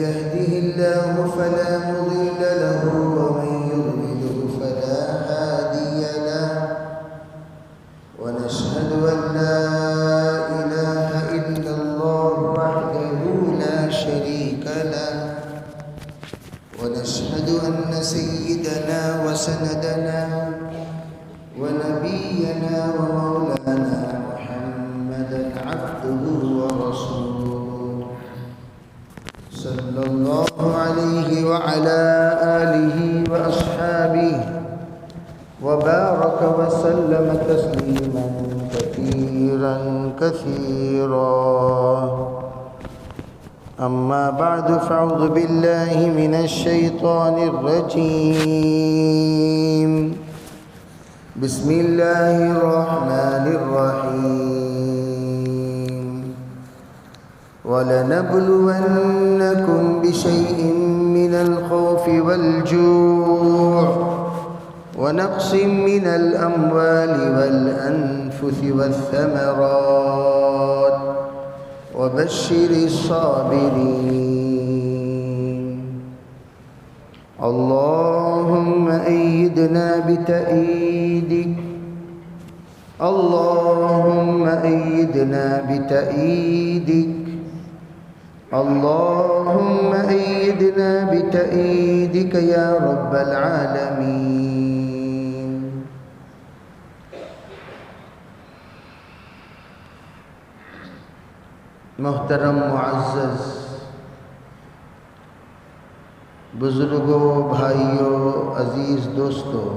يهده الله فلا مضل له ومن يضلله فلا هادي له ونشهد أن لا إله إلا الله وحده لا شريك له ونشهد أن سيدنا وسندنا ونبينا ومولانا محمدا عبده ورسوله صلى الله عليه وعلى آله وأصحابه وبارك وسلم تسليما كثيرا كثيرا. أما بعد فأعوذ بالله من الشيطان الرجيم. بسم الله الرحمن الرحيم. ولنبلونكم بشيء من الخوف والجوع ونقص من الأموال والأنفس والثمرات وبشر الصابرين. اللهم أيدنا بتأييدك، اللهم أيدنا بتأييدك، اللهم أيدنا بتأييدك يا رب العالمين. محترم معزز بزرگوں، بھائیوں، عزیز دوستوں،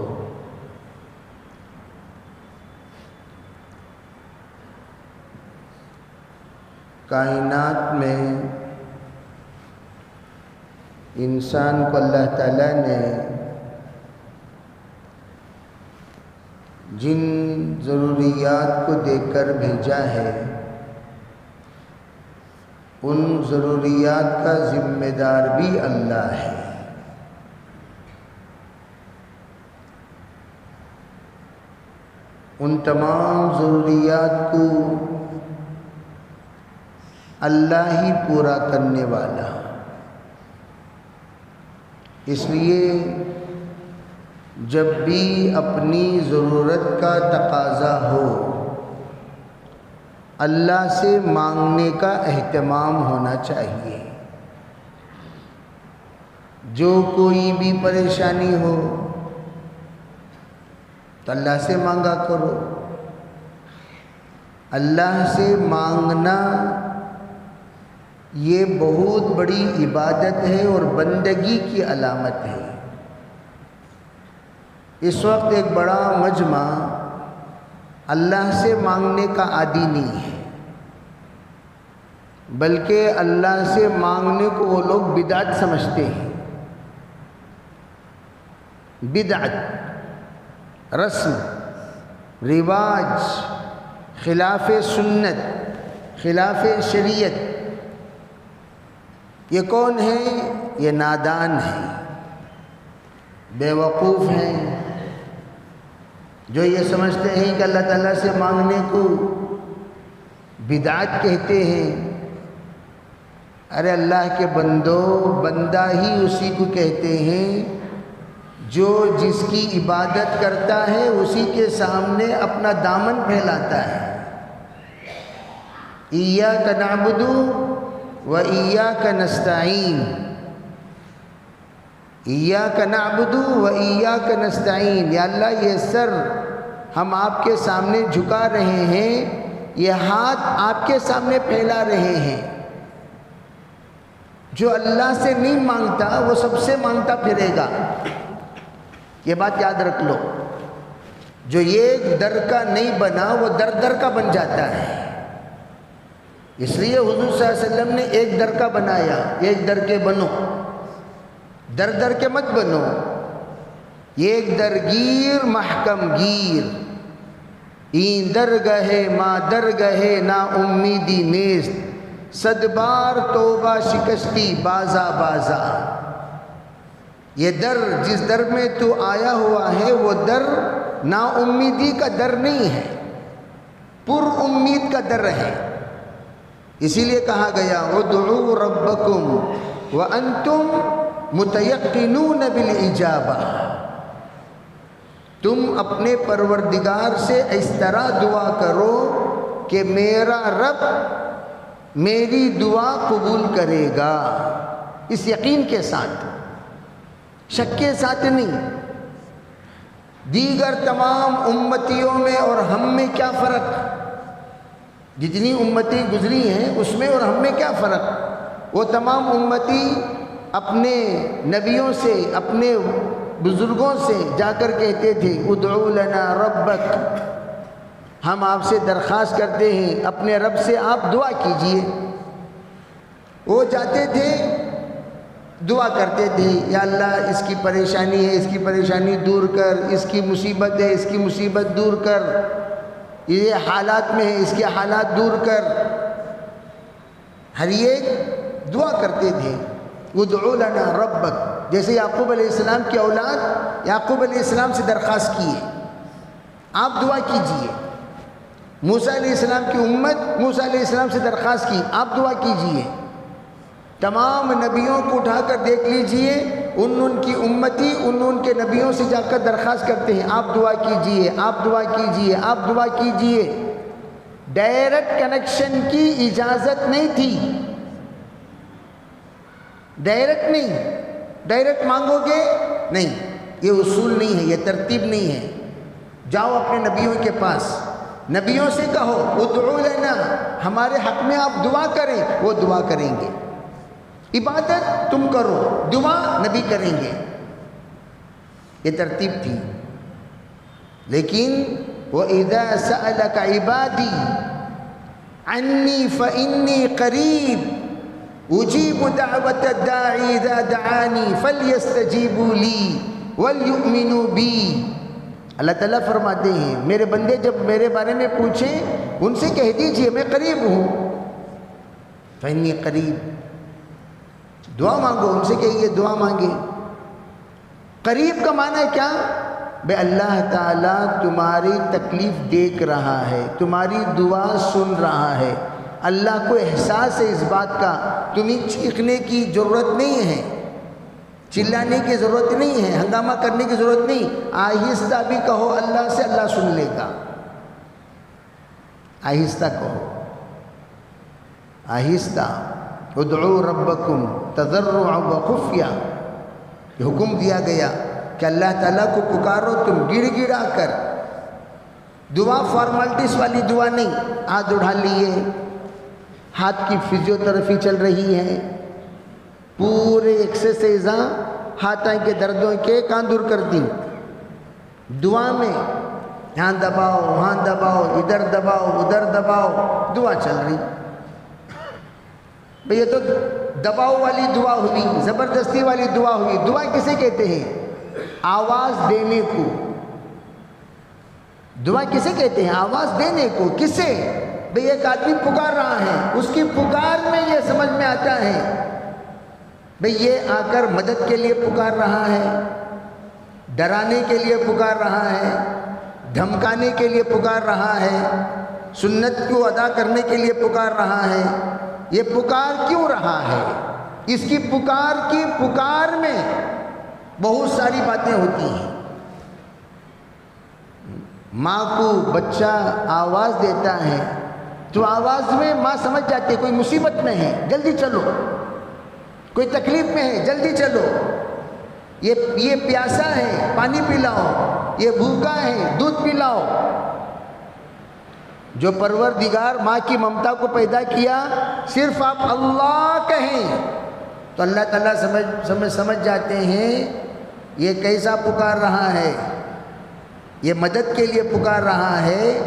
کائنات میں انسان کو اللہ تعالیٰ نے جن ضروریات کو دے کر بھیجا ہے ان ضروریات کا ذمہ دار بھی اللہ ہے. ان تمام ضروریات کو اللہ ہی پورا کرنے والا. اس لیے جب بھی اپنی ضرورت کا تقاضا ہو اللہ سے مانگنے کا اہتمام ہونا چاہیے. جو کوئی بھی پریشانی ہو تو اللہ سے مانگا کرو. اللہ سے مانگنا یہ بہت بڑی عبادت ہے اور بندگی کی علامت ہے. اس وقت ایک بڑا مجمع اللہ سے مانگنے کا عادی نہیں ہے، بلکہ اللہ سے مانگنے کو وہ لوگ بدعت سمجھتے ہیں. بدعت، رسم، رواج، خلاف سنت، خلاف شریعت. یہ کون ہے؟ یہ نادان ہیں، بے وقوف ہیں، جو یہ سمجھتے ہیں کہ اللہ تعالیٰ سے مانگنے کو بدعت کہتے ہیں. ارے اللہ کے بندو، بندہ ہی اسی کو کہتے ہیں جو جس کی عبادت کرتا ہے اسی کے سامنے اپنا دامن پھیلاتا ہے. ایاک نعبد و ایاک نستعین، ایاک نعبد و ایاک نستعین. یا اللہ یہ سر ہم آپ کے سامنے جھکا رہے ہیں، یہ ہاتھ آپ کے سامنے پھیلا رہے ہیں. جو اللہ سے نہیں مانگتا وہ سب سے مانگتا پھرے گا. یہ بات یاد رکھ لو. جو ایک در کا نہیں بنا وہ در در کا بن جاتا ہے. اس لیے حضور صلی اللہ علیہ وسلم نے ایک در کا بنایا. ایک در کے بنو، در در کے مت بنو. ایک درگیر محکم گیر، این درگہے ما درگہے نا امیدی نیست، صد بار توبہ شکستی بازا بازا. یہ در جس در میں تو آیا ہوا ہے وہ در نا امیدی کا در نہیں ہے، پر امید کا در ہے. اسی لیے کہا گیا ادعوا ربکم وَأَنْتُمْ مُتَيَقِّنُونَ بِالْإِجَابَةِ، تم اپنے پروردگار سے اس طرح دعا کرو کہ میرا رب میری دعا قبول کرے گا، اس یقین کے ساتھ، شک کے ساتھ نہیں۔ دیگر تمام امتیوں میں اور ہم میں کیا فرق؟ جتنی امتیں گزری ہیں اس میں اور ہم میں کیا فرق؟ وہ تمام امتی اپنے نبیوں سے، اپنے بزرگوں سے جا کر کہتے تھے ادعو لنا ربک، ہم آپ سے درخواست کرتے ہیں اپنے رب سے آپ دعا کیجئے۔ وہ جاتے تھے دعا کرتے تھے یا اللہ اس کی پریشانی ہے، اس کی پریشانی دور کر، اس کی مصیبت ہے، اس کی مصیبت دور کر، یہ حالات میں ہے، اس کے حالات دور کر، ہر ایک دعا کرتے تھے ادعو لنا ربک۔ جیسے یعقوب علیہ السلام کی اولاد یعقوب علیہ السلام سے درخواست کیے آپ دعا کیجئے، موسیٰ علیہ السلام کی امت موسیٰ علیہ السلام سے درخواست کی آپ دعا کیجئے۔ تمام نبیوں کو اٹھا کر دیکھ لیجئے، ان کی امتی ان کے نبیوں سے جا کر درخواست کرتے ہیں آپ دعا کیجئے، آپ دعا کیجئے، آپ دعا کیجئے۔ ڈائریکٹ کنیکشن کی اجازت نہیں تھی، ڈائریکٹ نہیں، ڈائریکٹ مانگو گے نہیں، یہ اصول نہیں ہے، یہ ترتیب نہیں ہے۔ جاؤ اپنے نبیوں کے پاس، نبیوں سے کہو ادعو لنا، ہمارے حق میں آپ دعا کریں، وہ دعا کریں گے۔ عبادت تم کرو، دعا نبی کریں گے، یہ ترتیب تھی۔ لیکن وَإِذَا سَأَلَكَ عِبَادِي عَنِّي فَإِنِّي قَرِيبٌ أُجِيبُ دَعْوَةَ الدَّاعِ إِذَا دَعَانِي فَلْيَسْتَجِيبُوا لِي وَلْيُؤْمِنُوا بِي۔ اللہ تعالیٰ فرماتے ہیں میرے بندے جب میرے بارے میں پوچھیں ان سے کہہ دیجئے میں قریب ہوں، فَإِنِّي قَرِيبٌ، دعا مانگو، ان سے کہیے دعا مانگے۔ قریب کا معنی کیا؟ بے اللہ تعالیٰ تمہاری تکلیف دیکھ رہا ہے، تمہاری دعا سن رہا ہے، اللہ کو احساس ہے اس بات کا، تمہیں چیخنے کی ضرورت نہیں ہے، چلانے کی ضرورت نہیں ہے، ہنگامہ کرنے کی ضرورت نہیں، آہستہ بھی کہو اللہ سے، اللہ سن لے گا۔ آہستہ کہو، آہستہ، ادعو ربکم تضرعا وخفیا، حکم دیا گیا کہ اللہ تعالیٰ کو پکارو تم گڑ گڑا کر۔ دعا فارملٹیز والی دعا نہیں، ہاتھ اٹھا لیے، ہاتھ کی فزیوتھراپی چل رہی ہے، پورے ایکسرسائزاں ہاتھوں کے دردوں کے کہاں دور کر دیں۔ دعا میں یہاں دباؤ، وہاں دباؤ، ادھر دباؤ، ادھر دباؤ، دعا چل رہی۔ بھئی یہ تو دباؤ والی دعا ہوئی، زبردستی والی دعا ہوئی۔ دعا کسے کہتے ہیں؟ آواز دینے کو۔ دعا کسے کہتے ہیں؟ آواز دینے کو۔ کسے؟ بھئی ایک آدمی پکار رہا ہے، اس کی پکار میں یہ سمجھ میں آتا ہے بھئی یہ آ کر مدد کے لیے پکار رہا ہے، ڈرانے کے لیے پکار رہا ہے، دھمکانے کے لیے پکار رہا ہے، سنت کو ادا کرنے کے لیے پکار رہا ہے۔ یہ پکار کیوں رہا ہے؟ اس کی پکار میں بہت ساری باتیں ہوتی ہیں۔ ماں کو بچہ آواز دیتا ہے تو آواز میں ماں سمجھ جاتی ہے کوئی مصیبت میں ہے، جلدی چلو، کوئی تکلیف میں ہے، جلدی چلو، یہ پیاسا ہے، پانی پلاؤ، یہ بھوکا ہے، دودھ پلاؤ۔ جو پروردگار ماں کی ممتا کو پیدا کیا، صرف آپ اللہ کہیں تو اللہ تعالیٰ سمجھ جاتے ہیں یہ کیسا پکار رہا ہے، یہ مدد کے لیے پکار رہا ہے،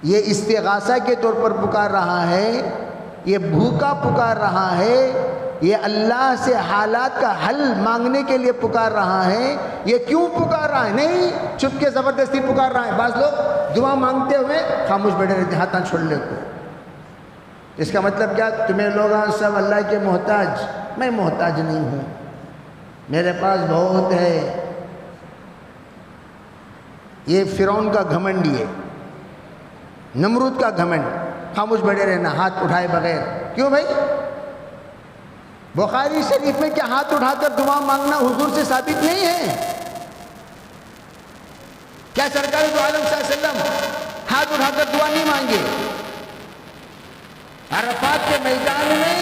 یہ استغاثہ کے طور پر پکار رہا ہے، یہ بھوکا پکار رہا ہے، یہ اللہ سے حالات کا حل مانگنے کے لیے پکار رہا ہے۔ یہ کیوں پکار رہا ہے؟ نہیں چھپ کے زبردستی پکار رہا ہے۔ بعض لوگ دعا مانگتے ہوئے خاموش بیٹھے رہتے، ہاتھ چھوڑ لے کو۔ اس کا مطلب کیا؟ تمہیں لوگ سب اللہ کے محتاج، میں محتاج نہیں ہوں، میرے پاس بہت ہے۔ یہ فرعون کا گھمنڈ، یہ نمرود کا گھمنڈ، خاموش بیٹھے رہنا ہاتھ اٹھائے بغیر۔ کیوں بھائی؟ بخاری شریف میں کیا ہاتھ اٹھا کر دعا مانگنا حضور سے ثابت نہیں ہے؟ کیا سرکار دو عالم صلی اللہ علیہ وسلم ہاتھ اٹھا کر دعا نہیں مانگے؟ عرفات کے میدان میں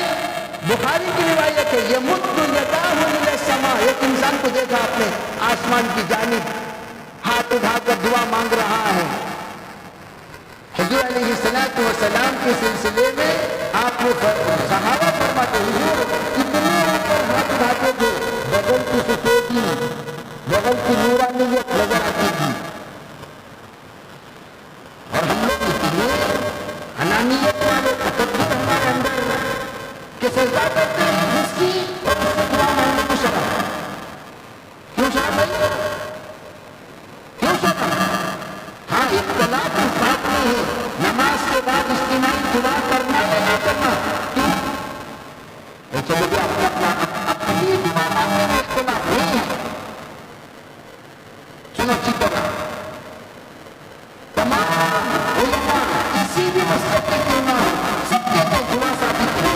بخاری کی روایت ہے، یمد یداہ الی السماء، ایک انسان کو دیکھا آپ نے آسمان کی جانب ہاتھ اٹھا کر دعا مانگ رہا ہے۔ حضور علیہ السلام کے سلسلے میں آپ نے صحابہ فرماتے حضور کتنے اوپر ہاتھ اٹھاتے تھے، بغل کی سفیدی، بغل کی نورانیت نظر آتی تھی، اور ہم لوگ اتنے انانیت والے تکبر ہمارے اندر کہ سجدہ کرتے ہیں جس کی اور اس سے دعا مانگنے کو شرم، کیوں شرم بھائی؟ کیوں شرم؟ ہاں اختلاف اس بات میں ہے نماز کے بعد اجتماعی دعا کرنا یا نہ کرنا، کیوں؟ چلو بھی اپنی دعا مانگنے میں اختلاف نہیں ہے۔ سنو اچھی طرح، تمام علماء کسی بھی مسلک کے کیوں نہ ہو، سب کے لیے دعا ثابت ہے،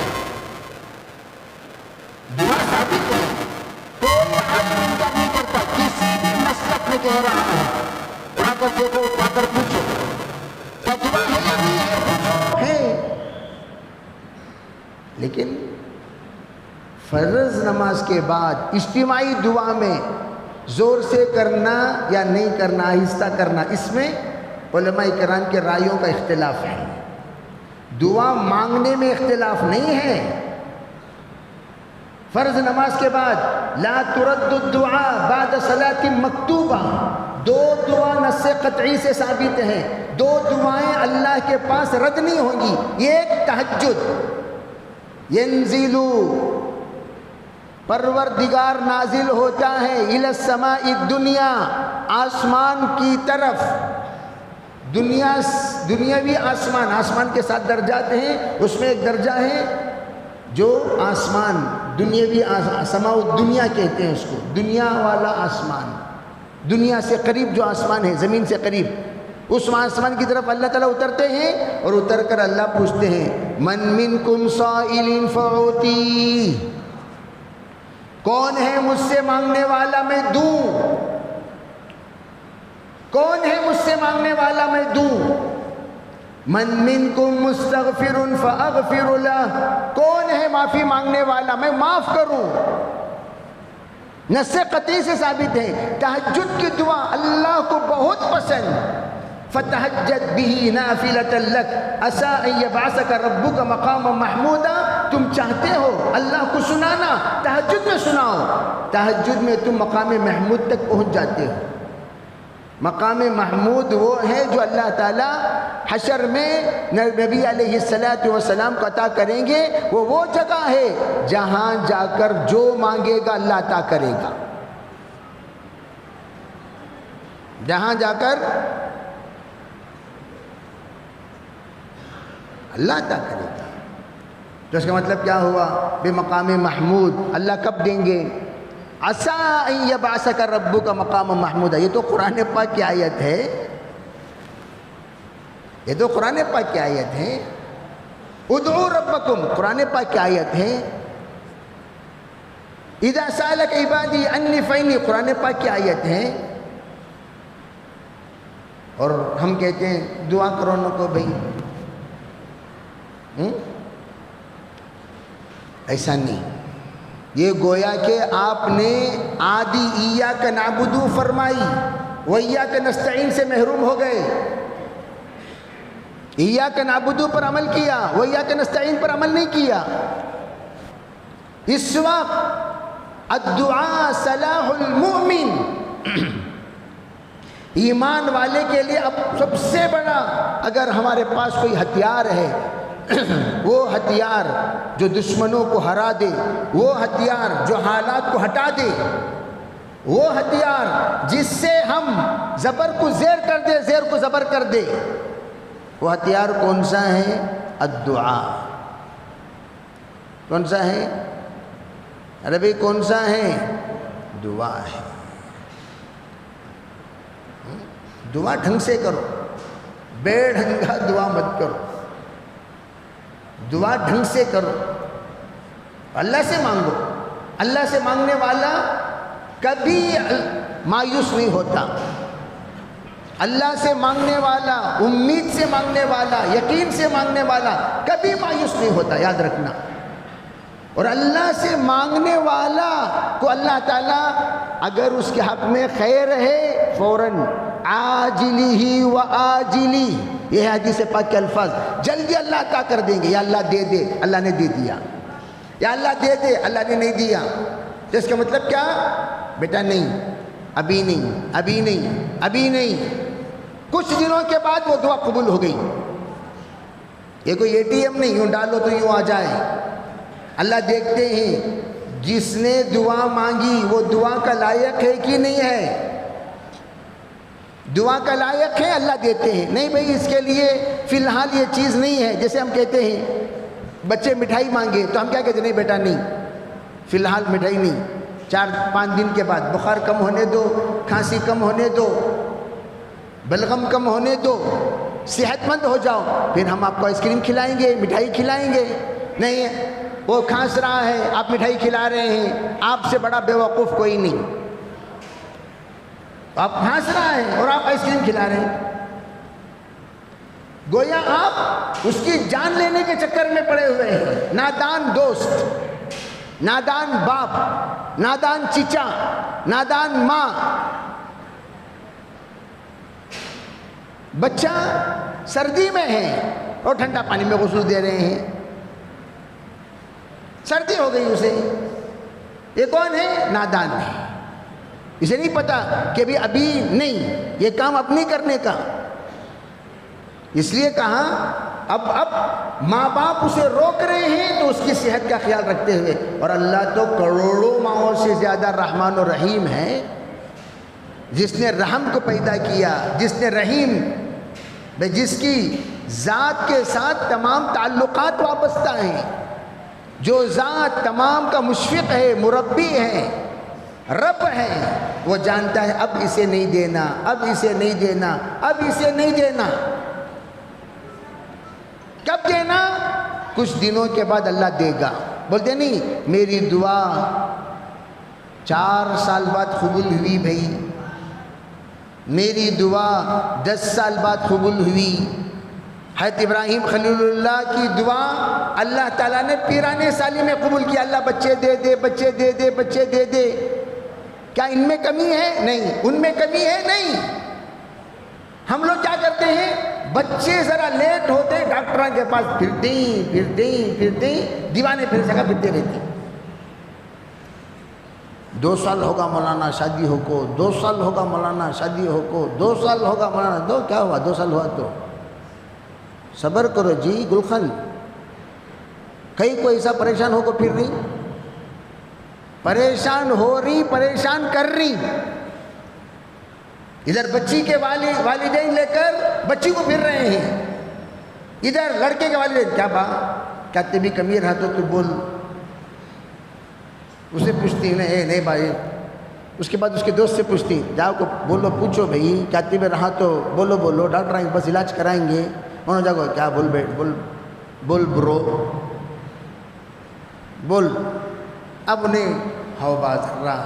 دعا ثابت ہے، کوئی عالم انکار نہیں کرتا، کسی بھی مسلک میں کہہ رہا ہے، اٹھا کر دیکھو، اٹھا کر پوچھو، کیا دعا ہے یا نہیں ہے؟ پوچھو، ہے۔ لیکن فرض نماز کے بعد اجتماعی دعا میں زور سے کرنا یا نہیں کرنا، آہستہ کرنا، اس میں علماء کرام کے رائیوں کا اختلاف ہے۔ دعا مانگنے میں اختلاف نہیں ہے۔ فرض نماز کے بعد لا ترد الدعاء بعد صلاۃ مکتوبہ، دو دعا نص قطعی سے ثابت ہیں، دو دعائیں اللہ کے پاس رد نہیں ہوں گی۔ ایک تہجد، ینزلو، پروردگار نازل ہوتا ہے، الی السماء الدنیا، آسمان کی طرف، دنیاوی آسمان، آسمان کے 7 درجات ہیں، اس میں ایک درجہ ہے جو آسمان، دنیاوی سماء الدنیا کہتے ہیں اس کو، دنیا والا آسمان، دنیا سے قریب جو آسمان ہے، زمین سے قریب، اس آسمان کی طرف اللہ تعالیٰ اترتے ہیں، اور اتر کر اللہ پوچھتے ہیں من منکم سائل فاعطی، کون ہے مجھ سے مانگنے والا میں دوں، کون ہے مجھ سے مانگنے والا میں دوں، من منکم مستغفر فاغفر لہ، کون ہے معافی مانگنے والا میں معاف کروں۔ نص قطعی سے ثابت ہے۔ تہجد کی دعا اللہ کو بہت پسند، فتہجد بہ نافلۃ لک عسیٰ ان یبعثک ربک مقاما محمودا، تم چاہتے ہو اللہ کو سنانا، تہجد میں سناؤ، تہجد میں تم مقام محمود تک پہنچ جاتے ہو۔ مقام محمود وہ ہے جو اللہ تعالیٰ حشر میں نبی علیہ السلام کو عطا کریں گے، وہ جگہ ہے جہاں جا کر جو مانگے گا اللہ عطا کرے گا، جہاں جا کر اللہ عطا کرے گا۔ تو اس کا مطلب کیا ہوا؟ بے مقام محمود اللہ کب دیں گے؟ عسیٰ ان یبعثک ربک مقام محمودا، یہ تو قرآن پاک کی آیت ہے، یہ تو قرآن پاک کی آیت ہے۔ ادعوا ربکم، قرآن پاک کی آیت ہے۔ اذا سألک عبادی انی فإنی، قرآن پاک کی آیت ہے۔ اور ہم کہتے ہیں دعا کرو نہ کو بھائی، ایسا نہیں، یہ گویا کہ آپ نے آدھی ایاک نعبد فرمائی، وایاک نستعین سے محروم ہو گئے۔ ایاک نعبد پر عمل کیا، وایاک نستعین پر عمل نہیں کیا۔ اس وقت الدعاء سلاح المؤمن، ایمان والے کے لیے اب سب سے بڑا اگر ہمارے پاس کوئی ہتھیار ہے، وہ ہتھیار جو دشمنوں کو ہرا دے، وہ ہتھیار جو حالات کو ہٹا دے، وہ ہتھیار جس سے ہم زبر کو زیر کر دے، زیر کو زبر کر دے، وہ ہتھیار کون سا ہے؟ الدعاء۔ کون سا ہے؟ ارے بھائی کون سا ہے؟ دعا ہے۔ دعا ڈھنگ سے کرو، بے ڈھنگا دعا مت کرو، دعا ڈھنگ سے کرو۔ اللہ سے مانگو. اللہ سے مانگنے والا کبھی مایوس نہیں ہوتا. اللہ سے مانگنے والا، امید سے مانگنے والا، یقین سے مانگنے والا کبھی مایوس نہیں ہوتا، یاد رکھنا. اور اللہ سے مانگنے والا کو اللہ تعالیٰ اگر اس کے حق میں خیر ہے فوراً عاجلی ہی و آجلی، یہ ہے حدیث پاک کے الفاظ، جلدی اللہ عطا کر دیں گے. یا اللہ دے دے، اللہ نے دے دیا. یا اللہ دے دے، اللہ نے نہیں دیا. تو اس کا مطلب کیا؟ بیٹا نہیں، ابھی نہیں، ابھی نہیں، ابھی نہیں. کچھ دنوں کے بعد وہ دعا قبول ہو گئی. یہ کوئی ATM نہیں یوں ڈالو تو یوں آ جائے. اللہ دیکھتے ہیں جس نے دعا مانگی وہ دعا کا لائق ہے کہ نہیں ہے. دعا کا لائق ہے، اللہ دیتے ہیں. نہیں بھئی اس کے لیے فی الحال یہ چیز نہیں ہے. جیسے ہم کہتے ہیں بچے مٹھائی مانگے تو ہم کیا کہتے ہیں؟ نہیں بیٹا نہیں، فی الحال مٹھائی نہیں، 4-5 دن کے بعد بخار کم ہونے دو، کھانسی کم ہونے دو، بلغم کم ہونے دو، صحت مند ہو جاؤ، پھر ہم آپ کو آئس کریم کھلائیں گے، مٹھائی کھلائیں گے. نہیں، وہ کھانس رہا ہے، آپ مٹھائی کھلا رہے ہیں، آپ سے بڑا بیوقوف کوئی نہیں. آپ کھانس رہا ہے اور آپ آئس کریم کھلا رہے ہیں. گویا آپ اس کی جان لینے کے چکر میں پڑے ہوئے ہیں. نادان دوست، نادان باپ، نادان چچا، نادان ماں. بچہ سردی میں ہے اور ٹھنڈا پانی میں غسل دے رہے ہیں، سردی ہو گئی اسے. یہ کون ہے؟ نادان ہے. اسے نہیں پتا کہ ابھی نہیں، یہ کام اب نہیں کرنے کا. اس لیے کہا اب ماں باپ اسے روک رہے ہیں تو اس کی صحت کا خیال رکھتے ہوئے. اور اللہ تو کروڑوں ماؤں سے زیادہ رحمان و رحیم ہے. جس نے رحم کو پیدا کیا، جس نے رحیم، جس کی ذات کے ساتھ تمام تعلقات وابستہ ہیں، جو ذات تمام کا مشفق ہے، مربی ہے، رب ہے، وہ جانتا ہے اب اسے نہیں دینا، اب اسے نہیں دینا، اب اسے نہیں دینا. کب دینا؟ کچھ دنوں کے بعد اللہ دے گا. بولتے نہیں میری دعا 4 سال بعد قبول ہوئی بھائی، میری دعا 10 سال بعد قبول ہوئی. حضرت ابراہیم خلیل اللہ کی دعا اللہ تعالیٰ نے 15 سالی میں قبول کیا. اللہ بچے دے دے، بچے دے دے، بچے دے دے. کیا ان میں کمی ہے؟ نہیں. ان میں کمی ہے؟ نہیں. ہم لوگ کیا کرتے ہیں؟ بچے ذرا لیٹ ہوتے ڈاکٹروں کے پاس پھرتے ہی دیوانے پھر جگہ پھرتے رہتے. 2 سال ہوگا مولانا شادی ہو کو، 2 سال ہوگا مولانا شادی ہو کو، 2 سال ہوگا مولانا. دو کیا ہوا؟ 2 سال ہوا تو صبر کرو جی گلخن. کہیں کوئی ایسا پریشان ہو کو پھر رہی، پریشان ہو رہی، پریشان کر رہی. ادھر بچی کے والدین لے کر بچی کو پھر رہے ہیں، ادھر لڑکے کے والدین. کیا کیا تبھی کمی رہا تو بول. اسے پوچھتی ہے نہیں بھائی. اس کے بعد اس کے دوست سے پوچھتی، جاؤ کو بولو، پوچھو بھائی کیا تبھی رہا تو بولو ڈاکٹر آئیں گے، بس علاج کرائیں گے. انہوں نے جاؤ کیا بول بیٹھ، بول برو بول. اب انہیں ہو بات رہا،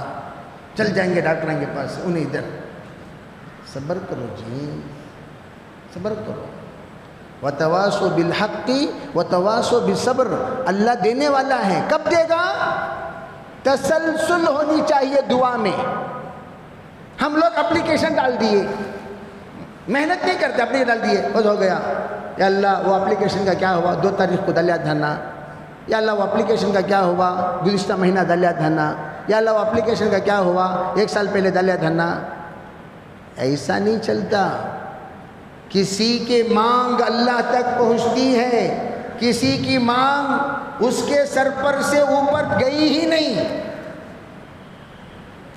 چل جائیں گے ڈاکٹر کے پاس. انہیں ادھر صبر کرو جی، صبر کرو. وتواصوا بالحق وتواصوا بالصبر. اللہ دینے والا ہے. کب دے گا؟ تسلسل ہونی چاہیے دعا میں. ہم لوگ اپلیکیشن ڈال دیے، محنت نہیں کرتے، اپنے ڈال دیے، بس ہو گیا. یا اللہ وہ اپلیکیشن کا کیا ہوا؟ 2 تاریخ کو دلیہ دھرنا. یا اللہ وہ اپلیکیشن کا کیا ہوا؟ گزشتہ مہینہ دلیہ دھرنا. یا اللہ وہ اپلیکیشن کا کیا ہوا؟ 1 سال پہلے دلیہ دھرنا. ایسا نہیں چلتا. کسی کی مانگ اللہ تک پہنچتی ہے، کسی کی مانگ اس کے سر پر سے اوپر گئی ہی نہیں.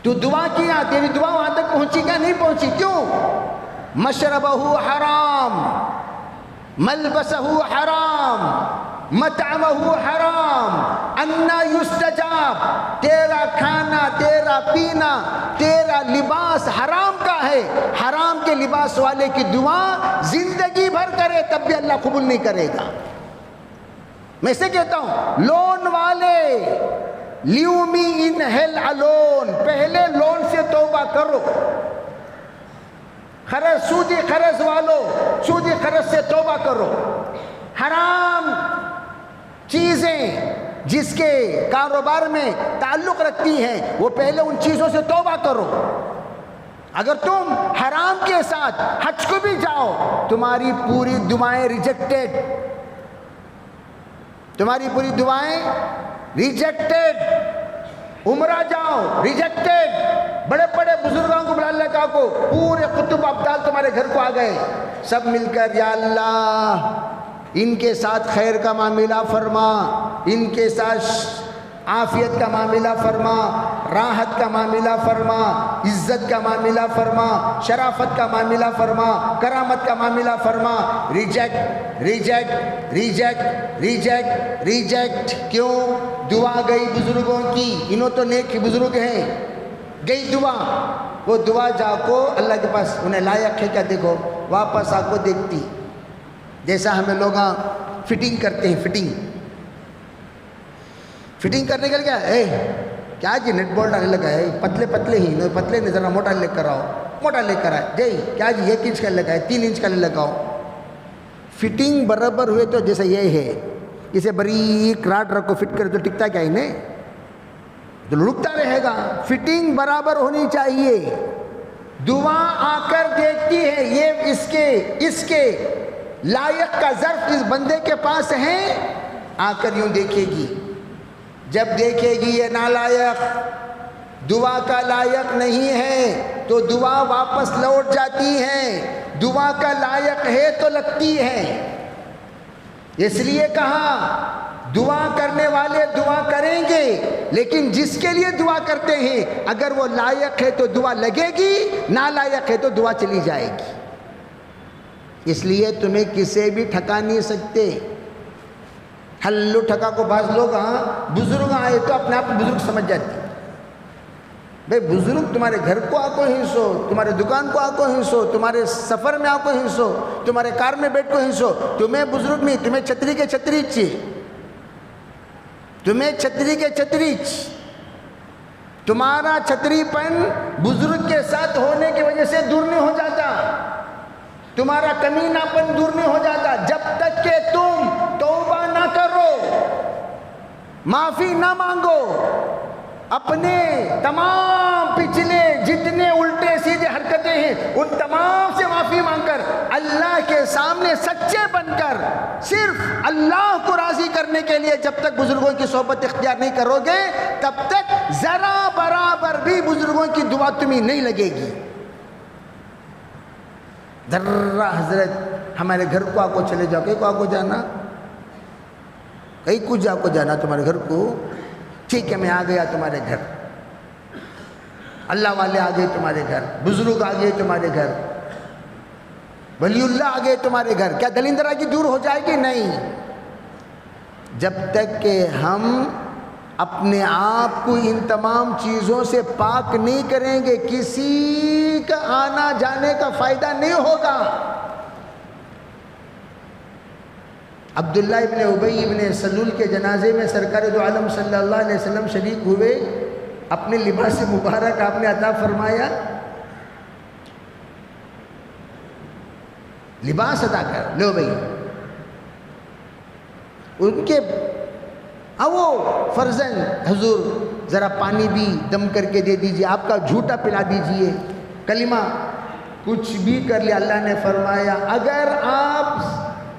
تو دعا کیا، تیری دعا وہاں تک پہنچی کیا؟ نہیں پہنچی. کیوں؟ مشربہ حرام، ملبسہ حرام، مطعمہ حرام، انا یستجاب. تیرا کھانا، تیرا پینا، تیرا لباس حرام کا ہے. حرام کے لباس والے کی دعا زندگی بھر کرے تب بھی اللہ قبول نہیں کرے گا. میں سے کہتا ہوں لون والے لیو می ان ہیل الون، پہلے لون سے توبہ کرو. سودی قرض والو سودی قرض سے توبہ کرو. حرام چیزیں جس کے کاروبار میں تعلق رکھتی ہیں وہ پہلے ان چیزوں سے توبہ کرو. اگر تم حرام کے ساتھ حج کو بھی جاؤ تمہاری پوری دعائیں ریجیکٹڈ، تمہاری پوری دعائیں ریجیکٹڈ. عمرہ جاؤ ریجیکٹڈ. بڑے بڑے بزرگوں کو بلا اللہ کا کو پورے قطب ابدال تمہارے گھر کو آ گئے، سب مل کر یا اللہ ان کے ساتھ خیر کا معاملہ فرما، ان کے ساتھ عافیت کا معاملہ فرما، راحت کا معاملہ فرما، عزت کا معاملہ فرما، شرافت کا معاملہ فرما، کرامت کا معاملہ فرما. Reject reject reject reject reject. کیوں؟ دعا گئی بزرگوں کی، انہوں تو نیک بزرگ ہیں، گئی دعا. وہ دعا جا کو اللہ کے پاس انہیں لائق ہے کیا؟ دیکھو واپس آ کو دیکھتی. جیسا ہمیں لوگ فٹنگ کرتے ہیں، فٹنگ کرنے کے لیے کیا جی نیٹ بال ڈالنے لگا ہے، پتلے پتلے ہی پتلے نہیں، ذرا موٹا لے کر آؤ، موٹا لے کر آئے جی کیا جی 1 انچ کا لگا ہے، 3 انچ کا لگاؤ. فٹنگ برابر ہوئے تو جیسا یہ ہے، اسے بریک راڈ رکھو فٹ کرے تو ٹکتا کیا انہیں؟ تو لڑکتا رہے گا. فٹنگ برابر ہونی چاہیے. دعا آ کر دیکھتی ہے یہ اس کے لائق کا ظرف اس بندے کے پاس ہے، آ کر یوں دیکھے گی. جب دیکھے گی یہ نالائق، دعا کا لائق نہیں ہے تو دعا واپس لوٹ جاتی ہے. دعا کا لائق ہے تو لگتی ہے. اس لیے کہا دعا کرنے والے دعا کریں گے، لیکن جس کے لیے دعا کرتے ہیں اگر وہ لائق ہے تو دعا لگے گی، نالائق ہے تو دعا چلی جائے گی. اس لیے تمہیں کسے بھی ٹھکا نہیں سکتے. ہلو ٹھکا کو بعض لوگ بزرگ آئے تو اپنے آپ بزرگ سمجھ جاتے. بھئی بزرگ تمہارے گھر کو آ کو ہنسو، تمہارے دکان کو آ کو ہنسو، تمہارے سفر میں آ کو ہنسو، تمہارے کار میں بیٹھ کو ہنسو. تمہیں بزرگ نہیں، تمہیں چھتری کے چھتری چاہیے، تمہیں چھتری کے چھتری. تمہارا چھتری پن بزرگ کے ساتھ ہونے کی وجہ سے دور نہیں ہو جاتا، تمہارا کمینہ پن دور نہیں ہو جاتا جب تک کہ تم توبہ نہ کرو، معافی نہ مانگو. اپنے تمام پچھلے جتنے الٹے سیدھے حرکتیں ہیں ان تمام سے معافی مانگ کر اللہ کے سامنے سچے بن کر صرف اللہ کو راضی کرنے کے لیے جب تک بزرگوں کی صحبت اختیار نہیں کرو گے تب تک ذرا برابر بھی بزرگوں کی دعا تمہیں نہیں لگے گی. ذرا حضرت ہمارے گھر کو آپ کو چلے جاؤ، کہیں کو آپ کو جانا، کہیں کچھ آپ کو جانا تمہارے گھر کو، ٹھیک ہے میں آ گیا تمہارے گھر، اللہ والے آ گئے تمہارے گھر، بزرگ آ گئے تمہارے گھر، ولی اللہ آ گئے تمہارے گھر، کیا دلندرہ کی دور ہو جائے گی؟ نہیں. جب تک کہ ہم اپنے آپ کو ان تمام چیزوں سے پاک نہیں کریں گے کسی کا آنا جانے کا فائدہ نہیں ہوگا. عبداللہ ابن ابی ابن سلول کے جنازے میں سرکار دو عالم صلی اللہ علیہ وسلم شریک ہوئے. اپنے لباس مبارک آپ نے عطا فرمایا، لباس عطا کر لو بھئی. ان کے وہ فرزند حضور ذرا پانی بھی دم کر کے دے دیجئے، آپ کا جھوٹا پلا دیجئے، کلمہ کچھ بھی کر لیا. اللہ نے فرمایا اگر آپ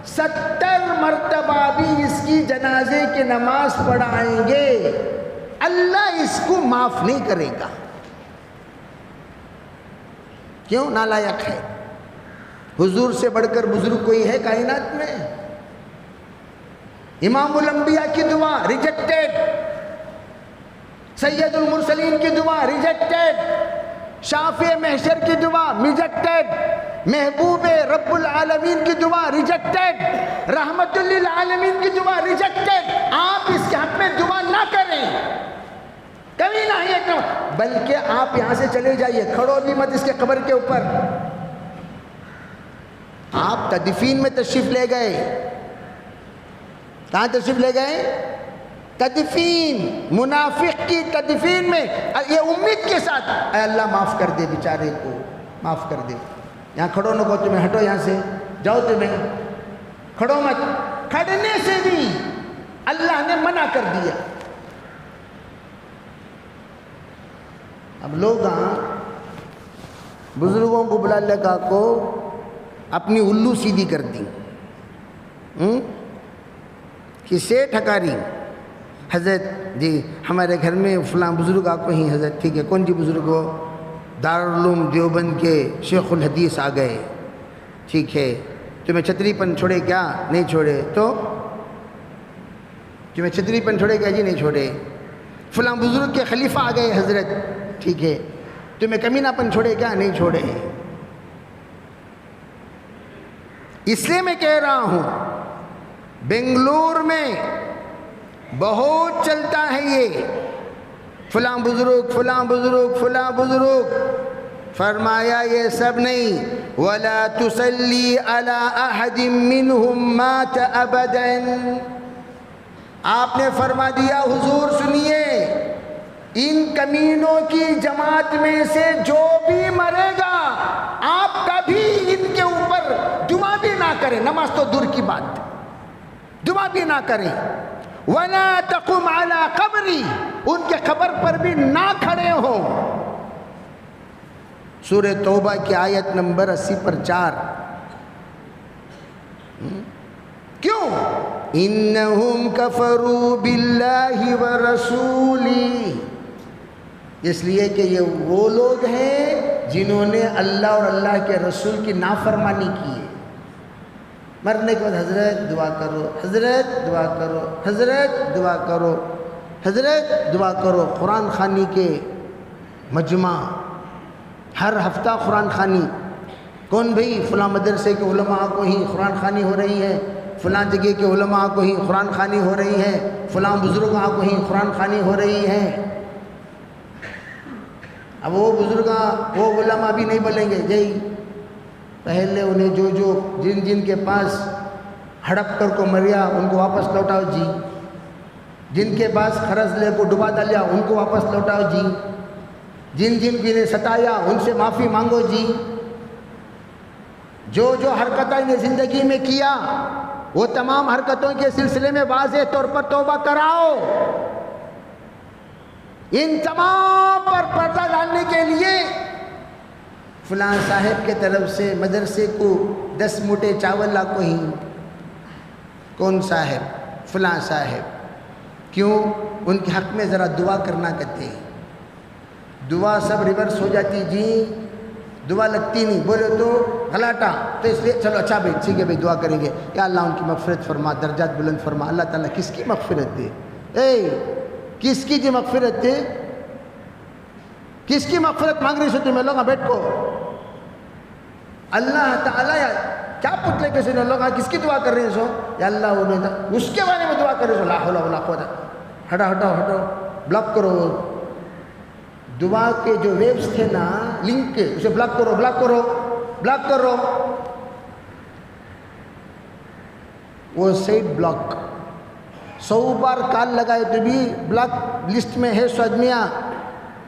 70 مرتبہ بھی اس کی جنازے کی نماز پڑھائیں گے اللہ اس کو معاف نہیں کرے گا. کیوں؟ نالائق ہے. حضور سے بڑھ کر بزرگ کوئی ہے کائنات میں؟ امام الانبیاء کی دعا ریجیکٹڈ، سید المرسلین کی دعا ریجیکٹڈ، شافع محشر کی دعا ریجیکٹڈ، محبوب رب العالمین کی دعا ریجیکٹڈ، رحمت للعالمین کی دعا ریجیکٹڈ. آپ اس کے حق میں دعا نہ کریں کبھی نہ یہ کرو، بلکہ آپ یہاں سے چلے جائیے، کھڑو بھی مت اس کے قبر کے اوپر. آپ تدفین میں تشریف لے گئے، کہاں تشریف لے گئے؟ تدفین، منافق کی تدفین میں یہ امید کے ساتھ، اے اللہ معاف کر دے بیچارے کو، معاف کر دے. یہاں کھڑو نہ کو، تمہیں ہٹو یہاں سے، جاؤ تمہیں، کھڑو مت. کھڑنے سے بھی اللہ نے منع کر دیا. اب لوگ بزرگوں کو بلا لگا کو اپنی الو سیدھی کر دی. کسے ٹھکاری؟ حضرت جی ہمارے گھر میں فلاں بزرگ آپ کو ہی. حضرت ٹھیک ہے، کون جی بزرگ ہو؟ دارالعلوم دیوبند کے شیخ الحدیث آ گئے. ٹھیک ہے، تمہیں چھتری پن چھوڑے کیا؟ نہیں چھوڑے. تو تمہیں چھتری پن چھوڑے کیا؟ جی نہیں چھوڑے. فلاں بزرگ کے خلیفہ آ گئے حضرت. ٹھیک ہے، تمہیں کمینہ پن چھوڑے کیا؟ نہیں چھوڑے. اس لیے میں کہہ رہا ہوں بنگلور میں بہت چلتا ہے یہ فلاں بزرگ فلاں بزرگ فلاں بزرگ. فرمایا یہ سب نہیں. وَلَا تُصَلِّي عَلَىٰ أَحَدٍ مِّنْهُمْ مَاتَ أَبَدًا. آپ نے فرما دیا حضور سنیے، ان کمینوں کی جماعت میں سے جو بھی مرے گا آپ کبھی ان کے اوپر دعا بھی نہ کریں. نماز تو دور کی بات، دعا بھی نہ کریں. وَلَا تَقُمْ عَلَىٰ قَبْرِي، ان کے قبر پر بھی نہ کھڑے ہوں. سورہ توبہ کی آیت نمبر 80 پر 4. کیوں؟ اِنَّهُمْ كَفَرُوا بِاللَّهِ وَرَسُولِهِ. اس لیے کہ یہ وہ لوگ ہیں جنہوں نے اللہ اور اللہ کے رسول کی نافرمانی کی ہے. مرنے کے بعد حضرت دعا کرو، حضرت دعا کرو، حضرت دعا کرو، حضرت دعا کرو. قرآن خوانی کے مجمع، ہر ہفتہ قرآن خوانی. کون بھئی؟ فلاں مدرسے کے علماء کو ہی قرآن خوانی ہو رہی ہے، فلاں جگہ کے علماء کو ہی قرآن خوانی ہو رہی ہے، فلاں بزرگاں کو ہی قرآن خوانی ہو رہی ہے. اب وہ بزرگاں وہ علماء بھی نہیں بولیں گے جی پہلے انہیں جو جن کے پاس ہڑپ کر کو مریا ان کو واپس لوٹاؤ جی، جن کے پاس خرز لے کو ڈبا ڈالیا ان کو واپس لوٹاؤ جی، جن کو انہیں ستایا ان سے معافی مانگو جی. جو حرکتیں انہیں زندگی میں کیا وہ تمام حرکتوں کے سلسلے میں واضح طور پر توبہ کراؤ. ان تمام پر پردہ ڈالنے کے لیے فلاں صاحب کے طرف سے مدرسے کو 10 موٹے چاول لا کو ہی. کون صاحب؟ فلاں صاحب. کیوں؟ ان کے حق میں ذرا دعا کرنا کہتے ہیں. دعا سب ریورس ہو جاتی جی، دعا لگتی نہیں. بولے تو غلاٹا، تو اس لیے چلو اچھا بھائی ٹھیک ہے بھائی دعا کریں گے. یا اللہ ان کی مغفرت فرما، درجات بلند فرما. اللہ تعالیٰ کس کی مغفرت دے؟ کس کی جی مغفرت دے؟ کس کی مغفرت مانگ رہی سو تمہیں لوگ؟ بیٹھ کو اللہ تعالیٰ کیا پتلے کے سنے لوگ کس کی دعا کر رہے سو؟ یا اللہ انہیں اس کے بارے میں دعا کر رہے سو. لا حول ولا قوت. ہٹاؤ بلاک کرو. دعا کے جو ویبس تھے نا لنک کے، اسے بلاک کرو. وہ سائٹ بلاک 100 بار کال لگائے تو بھی بلاک لسٹ میں ہے. سوادمیاں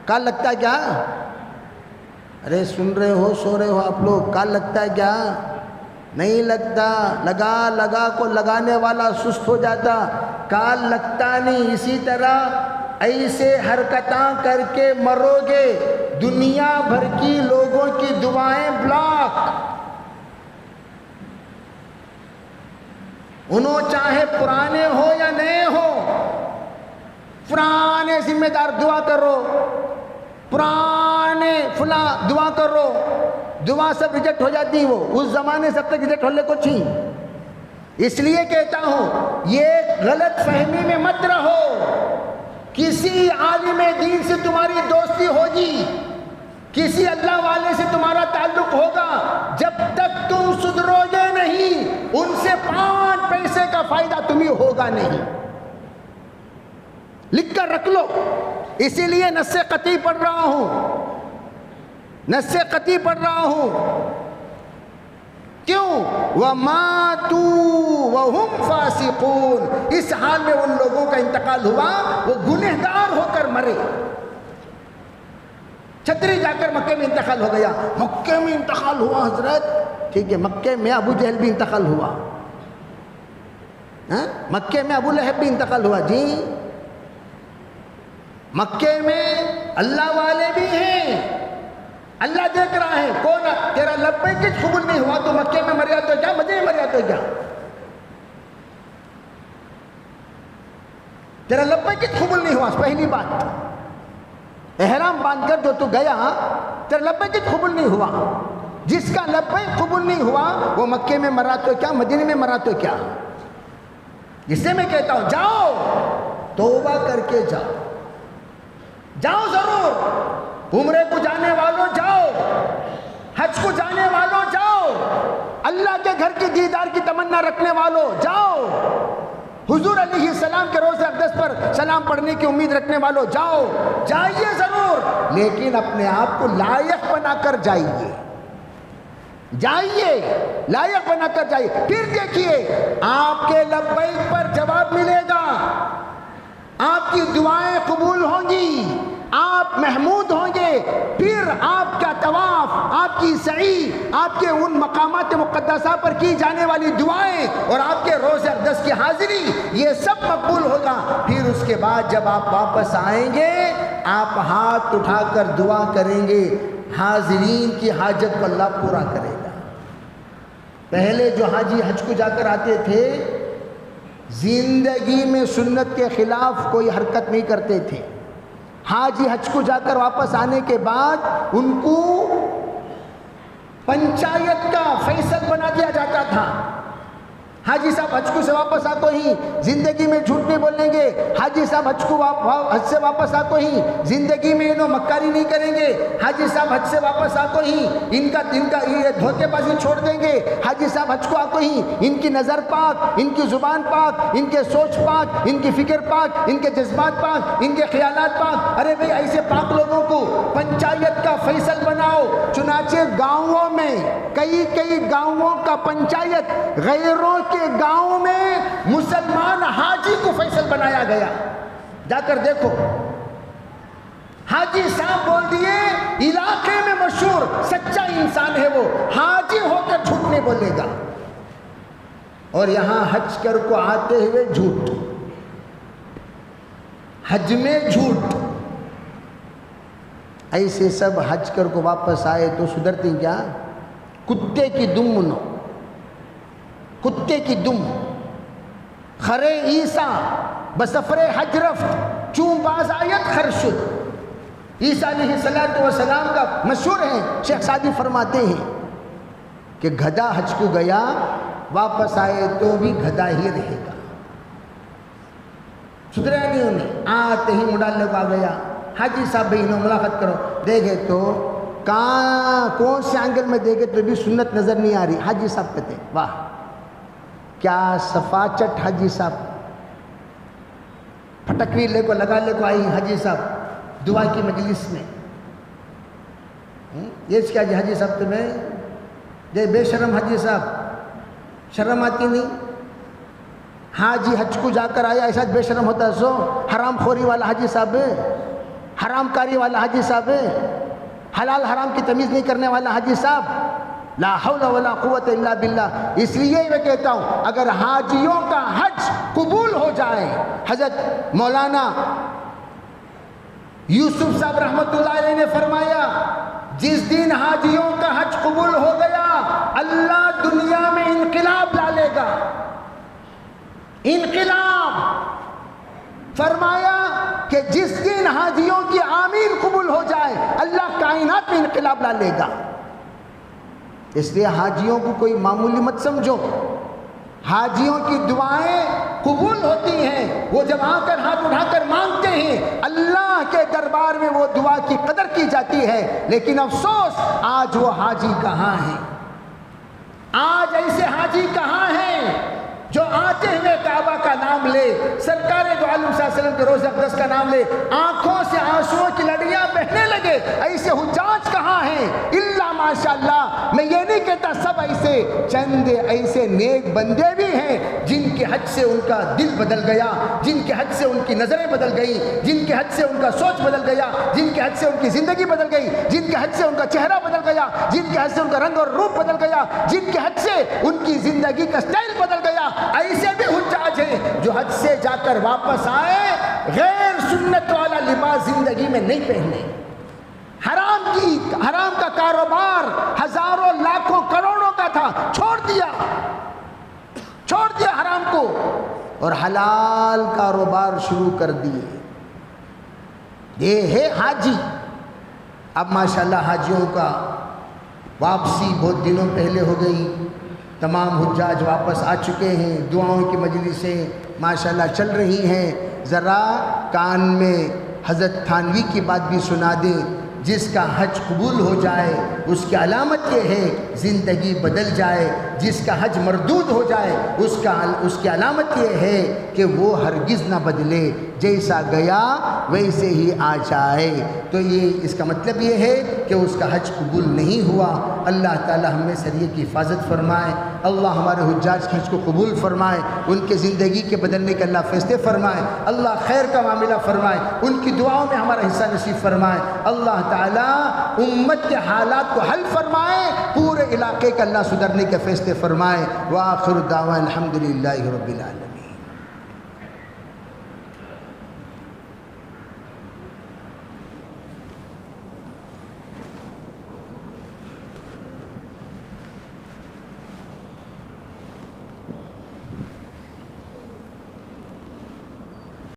کال لگتا ہے کیا؟ ارے سن رہے ہو، سو رہے ہو آپ لوگ؟ کال لگتا ہے کیا؟ نہیں لگتا. لگا کو لگانے والا سست ہو جاتا، کال لگتا نہیں. اسی طرح ایسے حرکتاں کر کے مرو گے دنیا بھر کی لوگوں کی دعائیں بلاک. انہوں چاہے پرانے ہو یا نئے ہو، پرانے ذمہ دار دعا کرو، پرانے فلاں دعا کرو. دعا سب ریجیکٹ ہو جاتی. وہ اس زمانے سے اب تک ریجیکٹ ہونے کو تھی. اس لیے کہتا ہوں یہ غلط فہمی میں مت رہو. کسی عالم دین سے تمہاری دوستی ہوگی، کسی اللہ والے سے تمہارا تعلق ہوگا، جب تک تم سدھرو گے نہیں ان سے 5 پیسے کا فائدہ تمہیں ہوگا نہیں. لکھ کر رکھ لو. اسی لیے نص قطعی پڑھ رہا ہوں. کیوں؟ وَمَاتُوا وَهُمْ فَاسِقُونَ، اس حال میں ان لوگوں کا انتقال ہوا وہ گنہگار ہو کر مرے۔ چھتری جا کر مکے میں انتقال ہو گیا، مکے میں انتقال ہوا حضرت، ٹھیک ہے، مکے میں ابو جہل بھی انتقال ہوا، مکے میں ابو لہب بھی انتقال ہوا، جی مکے میں اللہ والے بھی ہیں، اللہ دیکھ رہا ہے، کون تیرا لبیک قبول نہیں ہوا تو مکے میں مریا تو کیا، مدینے میں مریا تو کیا، تیرا لبیک قبول نہیں ہوا، پہلی بات، احرام باندھ کر جو تو گیا تیرا لبیک قبول نہیں ہوا، جس کا لبیک قبول نہیں ہوا وہ مکے میں مرا تو کیا، مدینے میں مرا تو کیا، جس سے میں کہتا ہوں جاؤ توبہ کر کے جاؤ، جاؤ ضرور، عمرے کو جانے والوں جاؤ، حج کو جانے والوں جاؤ، اللہ کے گھر کی دیدار کی تمنا رکھنے والوں جاؤ، حضور علیہ السلام کے روزہ اقدس پر سلام پڑھنے کی امید رکھنے والوں جاؤ، جائیے ضرور، لیکن اپنے آپ کو لائق بنا کر جائیے، جائیے لائق بنا کر جائیے، پھر دیکھیے آپ کے لبیک پر جواب ملے گا، آپ کی دعائیں قبول ہوں گی، آپ محمود ہوں گے، پھر آپ کا طواف، آپ کی سعی، آپ کے ان مقامات مقدسہ پر کی جانے والی دعائیں اور آپ کے روزہ اقدس کی حاضری، یہ سب مقبول ہوگا۔ پھر اس کے بعد جب آپ واپس آئیں گے آپ ہاتھ اٹھا کر دعا کریں گے، حاضرین کی حاجت کو اللہ پورا کرے گا۔ پہلے جو حاجی حج کو جا کر آتے تھے زندگی میں سنت کے خلاف کوئی حرکت نہیں کرتے تھے، حاجی حج کو جا کر واپس آنے کے بعد ان کو پنچایت کا فیصل بنا دیا جاتا تھا۔ حاجی صاحب حج کو سے واپس آتے ہی زندگی میں جھوٹ نہیں بولیں گے، حاجی صاحب حج سے واپس آتے ہی زندگی میں انہوں مکاری نہیں کریں گے، حاجی صاحب حج سے واپس آتے ہی ان کا یہ دھوکے بازی چھوڑ دیں گے، حاجی صاحب حج کو آتے ہی ان کی نظر پاک، ان کی زبان پاک، ان کے سوچ پاک، ان کی فکر پاک، ان کے جذبات پاک، ان کے خیالات پاک۔ ارے بھئی ایسے پاک لوگوں کو پنچایت کا فیصل بناؤ۔ چنانچہ گاؤں میں کئی گاؤں کا پنچایت غیروں کے گاؤں میں مسلمان حاجی کو فیصل بنایا گیا، جا کر دیکھو، حاجی صاحب بول دیے، علاقے میں مشہور سچا انسان ہے وہ، حاجی ہو کر جھوٹ نہیں بولے گا، اور یہاں حج کر کو آتے ہوئے جھوٹ، حج میں جھوٹ، ایسے سب حج کر کو واپس آئے تو سدھرتے کیا؟ کتے کی دم منو، کتے کی دم، خرے عیسیٰ بسفر حج رفت چون باز آیت خرشد۔ عیسیٰ علیہ السلام کا مشہور ہے، شیخ سعدی فرماتے ہیں کہ گدھا حج کو گیا واپس آئے تو بھی گدھا ہی رہے گا، سدھرا نہیں انہیں، آتے ہی مڈالے کو آ گیا، حاجی صاحب بھی انہوں ملاقات کرو، دیکھے تو کون سے اینگل میں دیکھے تو بھی سنت نظر نہیں آ رہی، حاجی صاحب کہتے ہیں واہ کیا صفاچٹ حاجی صاحب، پھٹکوی لے کو لگا لے کو آئی حاجی صاحب دعا کی مجلس میں، یہ کیا جی حاجی صاحب تمہیں جے بے شرم حاجی صاحب، شرم آتی نہیں؟ حاجی حج کو جا کر آیا ایسا بے شرم ہوتا ہے؟ سو حرام خوری والا حاجی صاحب ہے، حرام کاری والا حاجی صاحب ہے، حلال حرام کی تمیز نہیں کرنے والا حاجی صاحب، لا حول ولا قوت الا باللہ۔ اس لیے میں کہتا ہوں اگر حاجیوں کا حج قبول ہو جائے، حضرت مولانا یوسف صاحب رحمت اللہ علیہ نے فرمایا جس دن حاجیوں کا حج قبول ہو گیا اللہ دنیا میں انقلاب ڈالے گا، انقلاب۔ فرمایا کہ جس دن حاجیوں کی آمین قبول ہو جائے اللہ کائنات میں انقلاب ڈالے گا۔ اس لیے حاجیوں کو کوئی معمولی مت سمجھو، حاجیوں کی دعائیں قبول ہوتی ہیں، وہ جب آ کر ہاتھ اٹھا کر مانگتے ہیں اللہ کے دربار میں وہ دعا کی قدر کی جاتی ہے۔ لیکن افسوس آج وہ حاجی کہاں ہیں؟ آج ایسے حاجی کہاں ہیں جو آتے ہوئے کعبہ کا نام لے، سرکار دو عالم صلی اللہ علیہ وسلم کے روزہ اقدس کا نام لے، آنکھوں سے آنسوؤں کی لڑیاں بہنے لگے؟ ایسے حجاج کہاں ہیں؟ الا ما ماشاءاللہ میں یہ نہیں کہتا سب ایسے، چند ایسے نیک بندے بھی ہیں جن کے حج سے ان کا دل بدل گیا، جن کے حج سے ان کی نظریں بدل گئی، جن کے حج سے ان کا سوچ بدل گیا، جن کے حج سے ان کی زندگی بدل گئی، جن کے حج سے ان کا چہرہ بدل گیا، جن کے حج سے ان کا رنگ اور روپ بدل گیا، جن کے حج سے ان کی زندگی کا سٹائل بدل گیا۔ ایسے بھی حجاج ہیں جو حج سے جا کر واپس آئے، غیر سنت والا لباس زندگی میں نہیں پہنے، حرام کا کاروبار ہزاروں لاکھوں کروڑوں کا تھا، چھوڑ دیا حرام کو اور حلال کاروبار شروع کر دیے۔ یہ ہے حاجی۔ اب ماشاءاللہ حاجیوں کا واپسی بہت دنوں پہلے ہو گئی، تمام حجاج واپس آ چکے ہیں، دعاؤں کی مجلسیں ماشاءاللہ چل رہی ہیں۔ ذرا کان میں حضرت تھانوی کی بات بھی سنا دیں، جس کا حج قبول ہو جائے اس کی علامت یہ ہے زندگی بدل جائے، جس کا حج مردود ہو جائے اس کی علامت یہ ہے کہ وہ ہرگز نہ بدلے، جیسا گیا ویسے ہی آ جائے۔ تو یہ اس کا مطلب یہ ہے کہ اس کا حج قبول نہیں ہوا۔ اللہ تعالی ہم میں سریے کی حفاظت فرمائے، اللہ ہمارے حجاج کے حج کو قبول فرمائے، ان کے زندگی کے بدلنے کے اللہ فیصلے فرمائے، اللہ خیر کا معاملہ فرمائے، ان کی دعاؤں میں ہمارا حصہ نصیب فرمائے، اللہ تعالی امت کے حالات کو حل فرمائے، پورے علاقے کا اللہ سدھرنے کے فیصلے فرمائے۔ وآخر دعوانا الحمدللہ رب العالمین۔